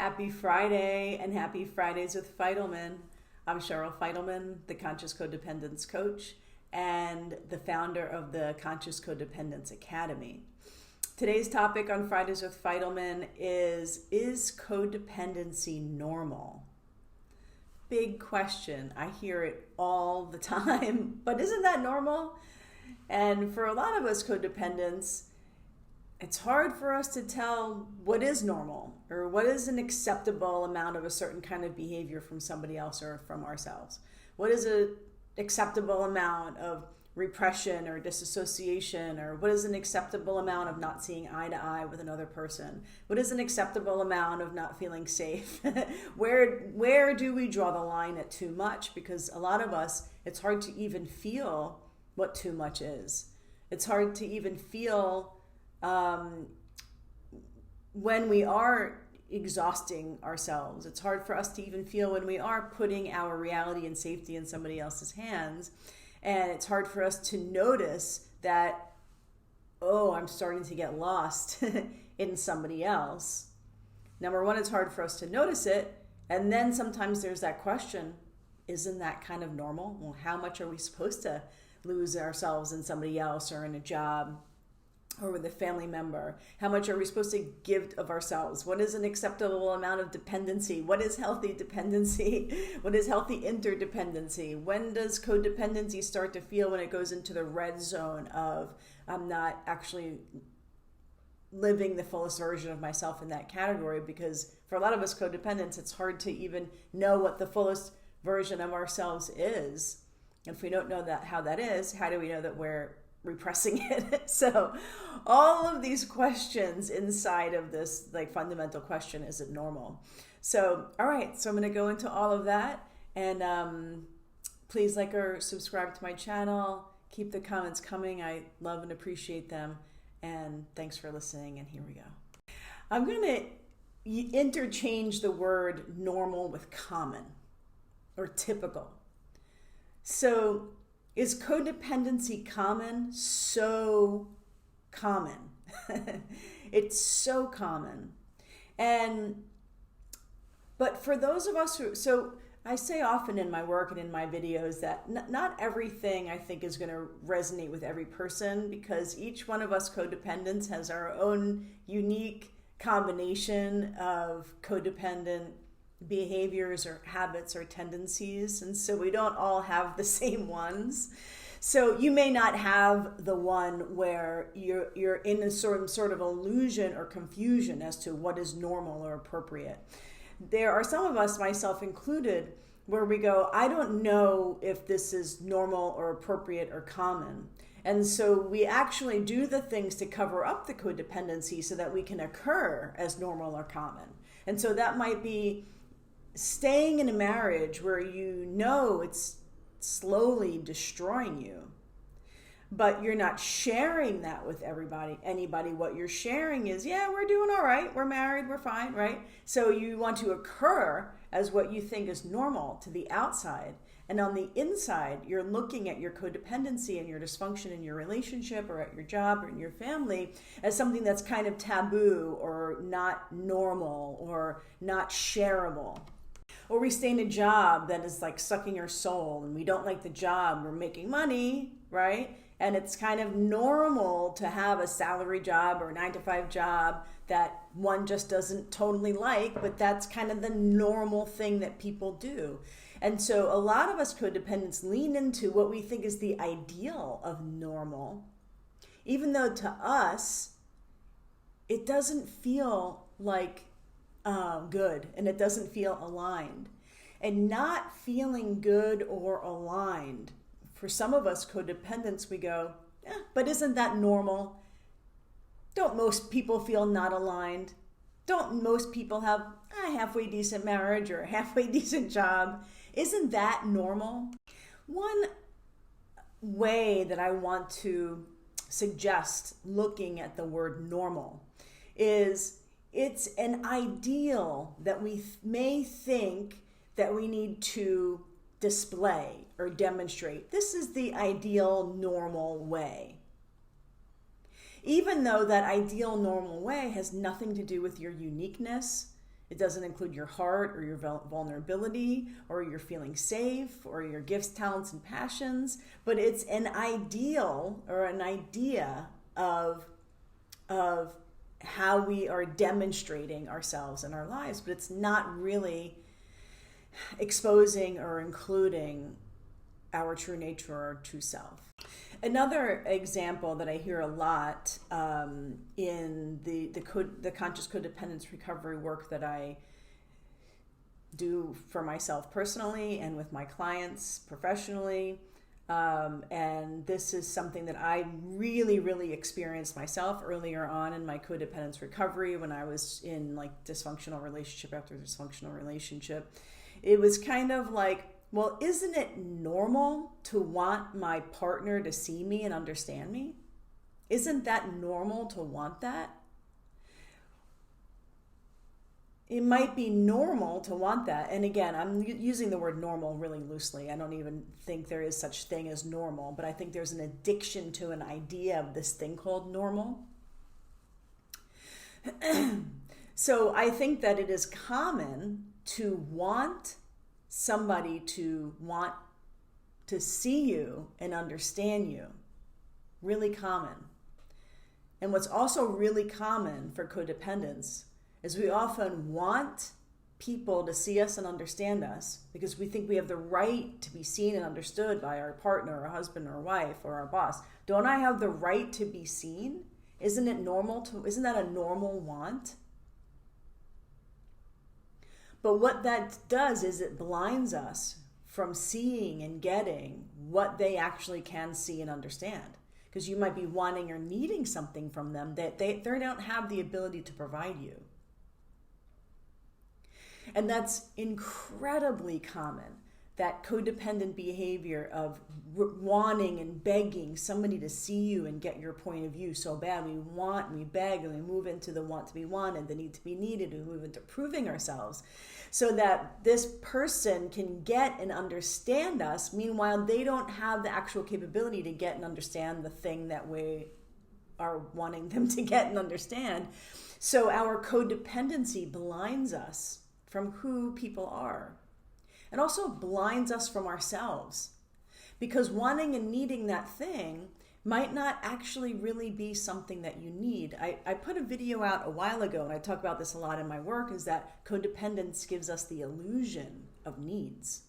Happy Friday and happy Fridays with Fidelman. I'm Cheryl Fidelman, the Conscious Codependence Coach and the founder of the Conscious Codependence Academy. Today's topic on Fridays with Fidelman is codependency normal? Big question. I hear it all the time, but isn't that normal? And for a lot of us codependents, it's hard for us to tell what is normal or what is an acceptable amount of a certain kind of behavior from somebody else or from ourselves. What is an acceptable amount of repression or disassociation, or what is an acceptable amount of not seeing eye to eye with another person? What is an acceptable amount of not feeling safe? Where do we draw the line at too much? Because a lot of us, it's hard to even feel what too much is. It's hard to even feel when we are exhausting ourselves. It's hard for us to even feel when we are putting our reality and safety in somebody else's hands. And it's hard for us to notice that, oh, I'm starting to get lost in somebody else. Number one, it's hard for us to notice it. And then sometimes there's that question, isn't that kind of normal? Well, how much are we supposed to lose ourselves in somebody else or in a job or with a family member? How much are we supposed to give of ourselves? What is an acceptable amount of dependency? What is healthy dependency? What is healthy interdependency? When does codependency start to feel when it goes into the red zone of I'm not actually living the fullest version of myself in that category? Because for a lot of us codependents, it's hard to even know what the fullest version of ourselves is. And if we don't know that how that is, how do we know that we're repressing it? So all of these questions inside of this fundamental question, is it normal? So all right, so I'm going to go into all of that, and please like or subscribe to my channel. Keep the comments coming. I love and appreciate them, and thanks for listening. And here we go. I'm going to interchange the word normal with common or typical. So is codependency common? So common. It's so common. But for those of us so I say often in my work and in my videos that not everything I think is going to resonate with every person, because each one of us codependents has our own unique combination of codependent behaviors or habits or tendencies, and so we don't all have the same ones. So you may not have the one where you're in a sort of illusion or confusion as to what is normal or appropriate. There are some of us, myself included, where we go, I don't know if this is normal or appropriate or common. And so we actually do the things to cover up the codependency so that we can occur as normal or common. And so that might be staying in a marriage where you know it's slowly destroying you, but you're not sharing that with anybody. What you're sharing is, yeah, we're doing all right, we're married, we're fine, right? So you want to occur as what you think is normal to the outside, and on the inside you're looking at your codependency and your dysfunction in your relationship or at your job or in your family as something that's kind of taboo or not normal or not shareable. Or we stay in a job that is like sucking our soul, and we don't like the job. We're making money, right? And it's kind of normal to have a salary job or a 9-to-5 job that one just doesn't totally like, but that's kind of the normal thing that people do. And so a lot of us codependents lean into what we think is the ideal of normal, even though to us, it doesn't feel like good, and it doesn't feel aligned. And not feeling good or aligned, for some of us codependents, we go, but isn't that normal? Don't most people feel not aligned? Don't most people have a halfway decent marriage or a halfway decent job? Isn't that normal? One way that I want to suggest looking at the word normal is it's an ideal that we may think that we need to display or demonstrate. This is the ideal normal way. Even though that ideal normal way has nothing to do with your uniqueness, It doesn't include your heart or your vulnerability or your feeling safe or your gifts, talents, and passions, but it's an ideal or an idea of how we are demonstrating ourselves in our lives, but it's not really exposing or including our true nature or true self. Another example that I hear a lot in the conscious codependence recovery work that I do for myself personally and with my clients professionally, and this is something that I really experienced myself earlier on in my codependence recovery when I was in like dysfunctional relationship after dysfunctional relationship. It was kind of like, well, isn't it normal to want my partner to see me and understand me? Isn't that normal to want that? It might be normal to want that. And again, I'm using the word normal really loosely. I don't even think there is such thing as normal, but I think there's an addiction to an idea of this thing called normal. So I think that it is common to want somebody to want to see you and understand you. Really common. And what's also really common for codependence is we often want people to see us and understand us because we think we have the right to be seen and understood by our partner or husband or wife or our boss. Don't I have the right to be seen? Isn't that a normal want? But what that does is it blinds us from seeing and getting what they actually can see and understand. Because you might be wanting or needing something from them that they don't have the ability to provide you. And that's incredibly common, that codependent behavior of wanting and begging somebody to see you and get your point of view so bad. We want, and we beg, and we move into the want to be wanted, the need to be needed, and we move into proving ourselves so that this person can get and understand us. Meanwhile, they don't have the actual capability to get and understand the thing that we are wanting them to get and understand. So our codependency blinds us from who people are. And also blinds us from ourselves. Because wanting and needing that thing might not actually really be something that you need. I put a video out a while ago, and I talk about this a lot in my work, is that codependence gives us the illusion of needs.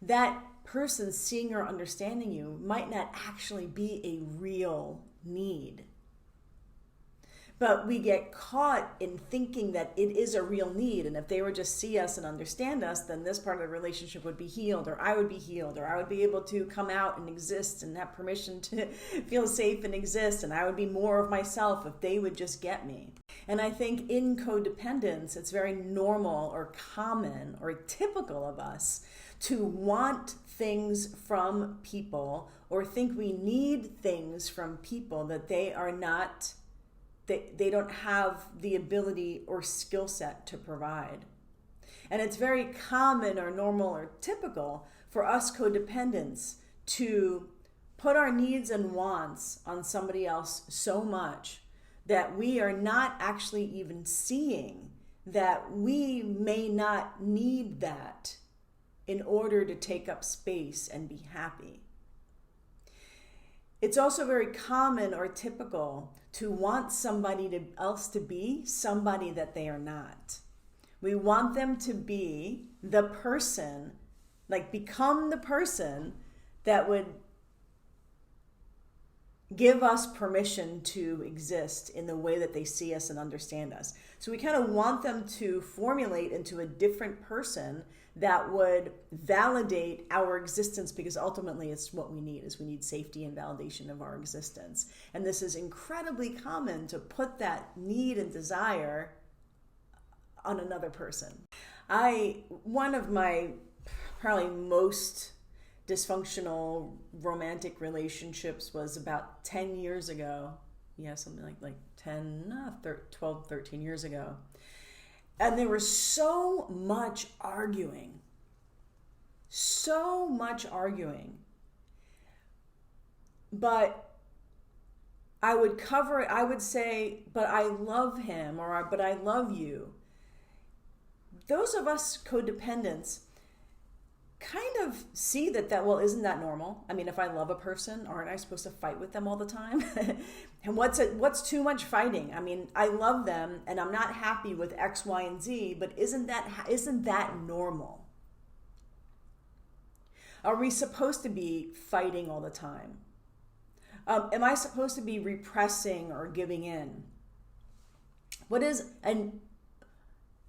That person seeing or understanding you might not actually be a real need. But we get caught in thinking that it is a real need, and if they would just see us and understand us, then this part of the relationship would be healed, or I would be healed, or I would be able to come out and exist and have permission to feel safe and exist, and I would be more of myself if they would just get me. And I think in codependence, it's very normal or common or typical of us to want things from people or think we need things from people that they are not. They don't have the ability or skill set to provide. And it's very common or normal or typical for us codependents to put our needs and wants on somebody else so much that we are not actually even seeing that we may not need that in order to take up space and be happy. It's also very common or typical to want somebody else to be somebody that they are not. We want them to be the person, like become the person that would give us permission to exist in the way that they see us and understand us. So we kind of want them to formulate into a different person that would validate our existence, because ultimately it's what we need, is we need safety and validation of our existence. And this is incredibly common, to put that need and desire on another person. One of my probably most dysfunctional romantic relationships was about 10 years ago. Yeah, something like 12, 13 years ago. And there was so much arguing. But I would cover it, I would say, but I love him, or but I love you. those of us codependents kind of see that, well, isn't that normal? I mean, if I love a person, aren't I supposed to fight with them all the time? And what's too much fighting? I mean, I love them and I'm not happy with X, Y, and Z, but isn't that normal? Are we supposed to be fighting all the time? Am I supposed to be repressing or giving in? And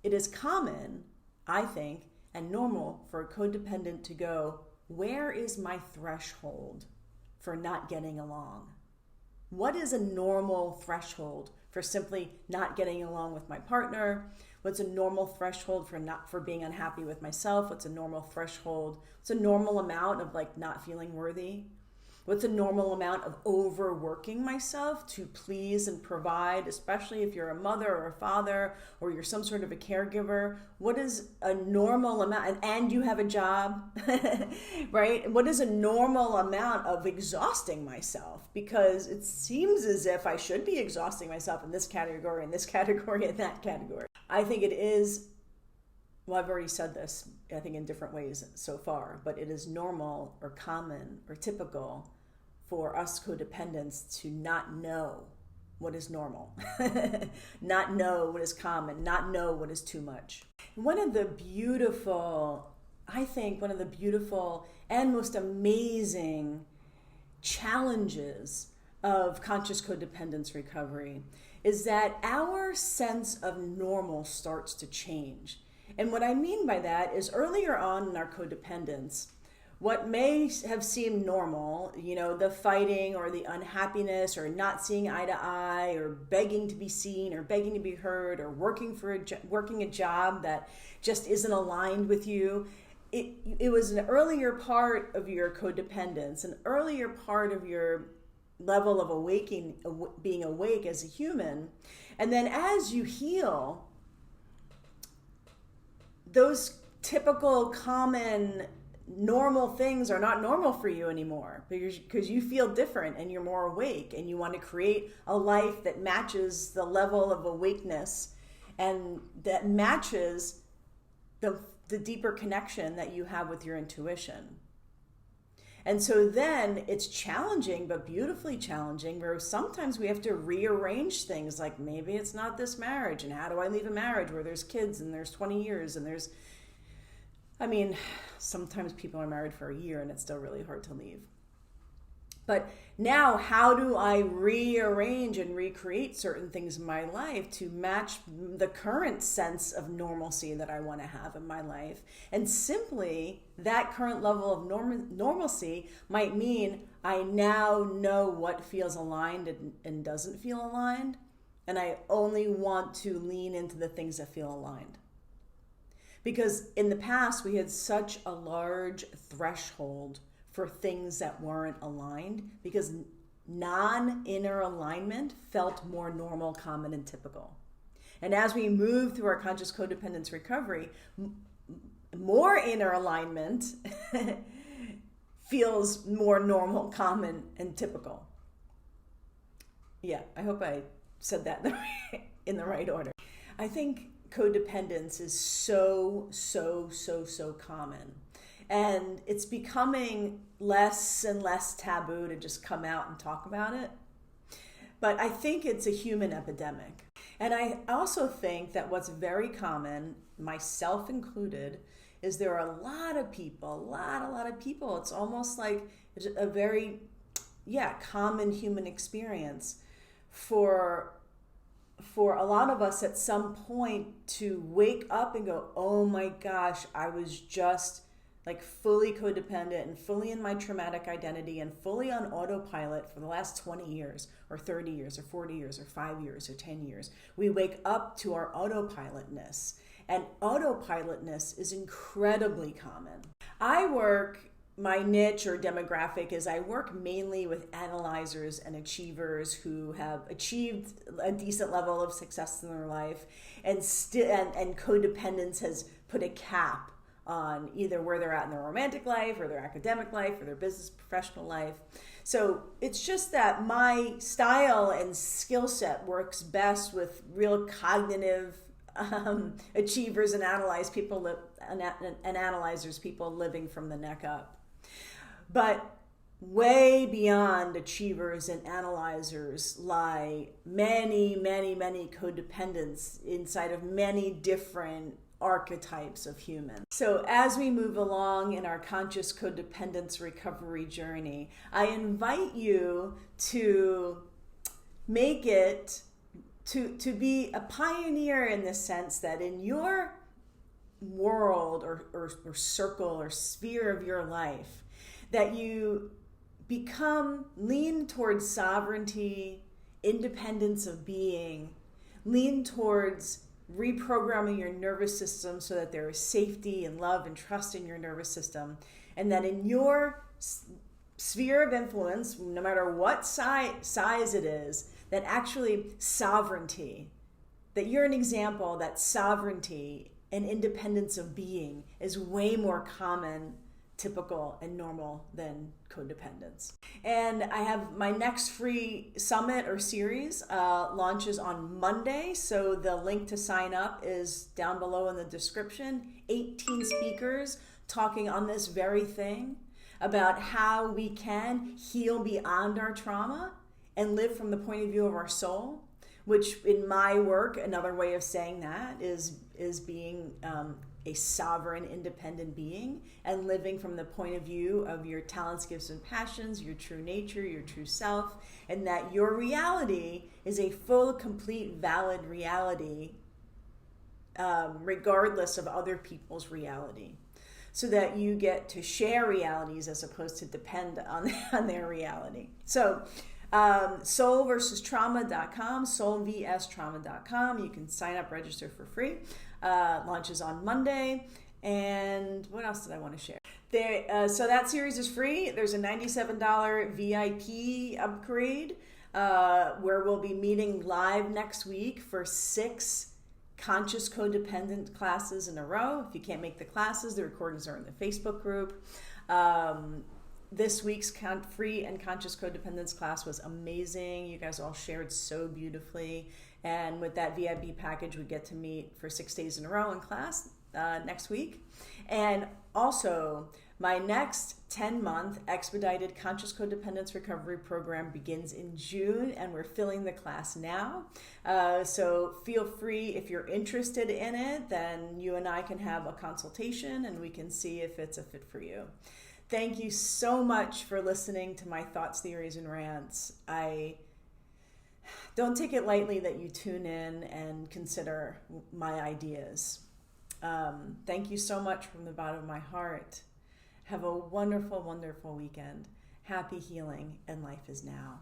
it is common, I think, and normal for a codependent to go, where is my threshold for not getting along? What is a normal threshold for simply not getting along with my partner? What's a normal threshold for being unhappy with myself? What's a normal threshold? What's a normal amount of not feeling worthy? What's a normal amount of overworking myself to please and provide, especially if you're a mother or a father or you're some sort of a caregiver? What is a normal amount? And you have a job, right? What is a normal amount of exhausting myself? Because it seems as if I should be exhausting myself in this category, in this category, in that category. I think it is, well, I've already said this, I think in different ways so far, but it is normal or common or typical for us codependents to not know what is normal, not know what is common, not know what is too much. One of the beautiful and most amazing challenges of conscious codependence recovery is that our sense of normal starts to change. And what I mean by that is earlier on in our codependence, what may have seemed normal, the fighting or the unhappiness or not seeing eye to eye or begging to be seen or begging to be heard or working a job that just isn't aligned with you, it was an earlier part of your codependence, an earlier part of your level of being awake as a human. And then as you heal, those typical, common, normal things are not normal for you anymore because you feel different and you're more awake and you want to create a life that matches the level of awakeness and that matches the deeper connection that you have with your intuition. And so then it's challenging, but beautifully challenging, where sometimes we have to rearrange things, like maybe it's not this marriage, and how do I leave a marriage where there's kids and there's 20 years and sometimes people are married for a year and it's still really hard to leave. But now, how do I rearrange and recreate certain things in my life to match the current sense of normalcy that I want to have in my life? And simply, that current level of normalcy might mean I now know what feels aligned and doesn't feel aligned, and I only want to lean into the things that feel aligned. Because in the past, we had such a large threshold for things that weren't aligned, because non-inner alignment felt more normal, common, and typical. And as we move through our conscious codependence recovery, more inner alignment feels more normal, common, and typical. Yeah, I hope I said that in the right order. I think codependence is so common. And it's becoming less and less taboo to just come out and talk about it. But I think it's a human epidemic. And I also think that what's very common, myself included, is there are a lot of people, it's almost like a very, common human experience for a lot of us at some point to wake up and go, oh my gosh, I was just fully codependent and fully in my traumatic identity and fully on autopilot for the last 20 years or 30 years or 40 years or 5 years or 10 years. We wake up to our autopilotness, and autopilotness is incredibly common. My niche or demographic is I work mainly with analyzers and achievers who have achieved a decent level of success in their life, and codependence has put a cap on either where they're at in their romantic life or their academic life or their business professional life. So it's just that my style and skill set works best with real cognitive achievers and analyzers, people living from the neck up. But way beyond achievers and analyzers lie many, many, many codependents inside of many different archetypes of humans. So as we move along in our conscious codependence recovery journey, I invite you to make it to be a pioneer in the sense that in your world or circle or sphere of your life, that you lean towards sovereignty, independence of being, lean towards reprogramming your nervous system so that there is safety and love and trust in your nervous system, and that in your sphere of influence, no matter what size it is, that actually sovereignty, that you're an example that sovereignty and independence of being is way more common, typical, and normal than codependence. And I have my next free summit or series launches on Monday. So the link to sign up is down below in the description. 18 speakers talking on this very thing about how we can heal beyond our trauma and live from the point of view of our soul, which in my work, another way of saying that is being a sovereign, independent being and living from the point of view of your talents, gifts, and passions, your true nature, your true self, and that your reality is a full, complete, valid reality, regardless of other people's reality. So that you get to share realities as opposed to depend on their reality. So soulversustrauma.com, soulvstrauma.com. You can sign up, register for free. Launches on Monday. And what else did I want to share? So that series is free. There's a $97 VIP upgrade where we'll be meeting live next week for 6 conscious codependent classes in a row. If you can't make the classes, the recordings are in the Facebook group. This week's free and conscious codependence class was amazing. You guys all shared so beautifully. And with that VIP package, we get to meet for 6 days in a row in class next week. And also, my next 10-month expedited conscious codependence recovery program begins in June, and we're filling the class now. So feel free, if you're interested in it, then you and I can have a consultation and we can see if it's a fit for you. Thank you so much for listening to my thoughts, theories, and rants. I don't take it lightly that you tune in and consider my ideas. Thank you so much from the bottom of my heart. Have a wonderful, wonderful weekend. Happy healing, and life is now.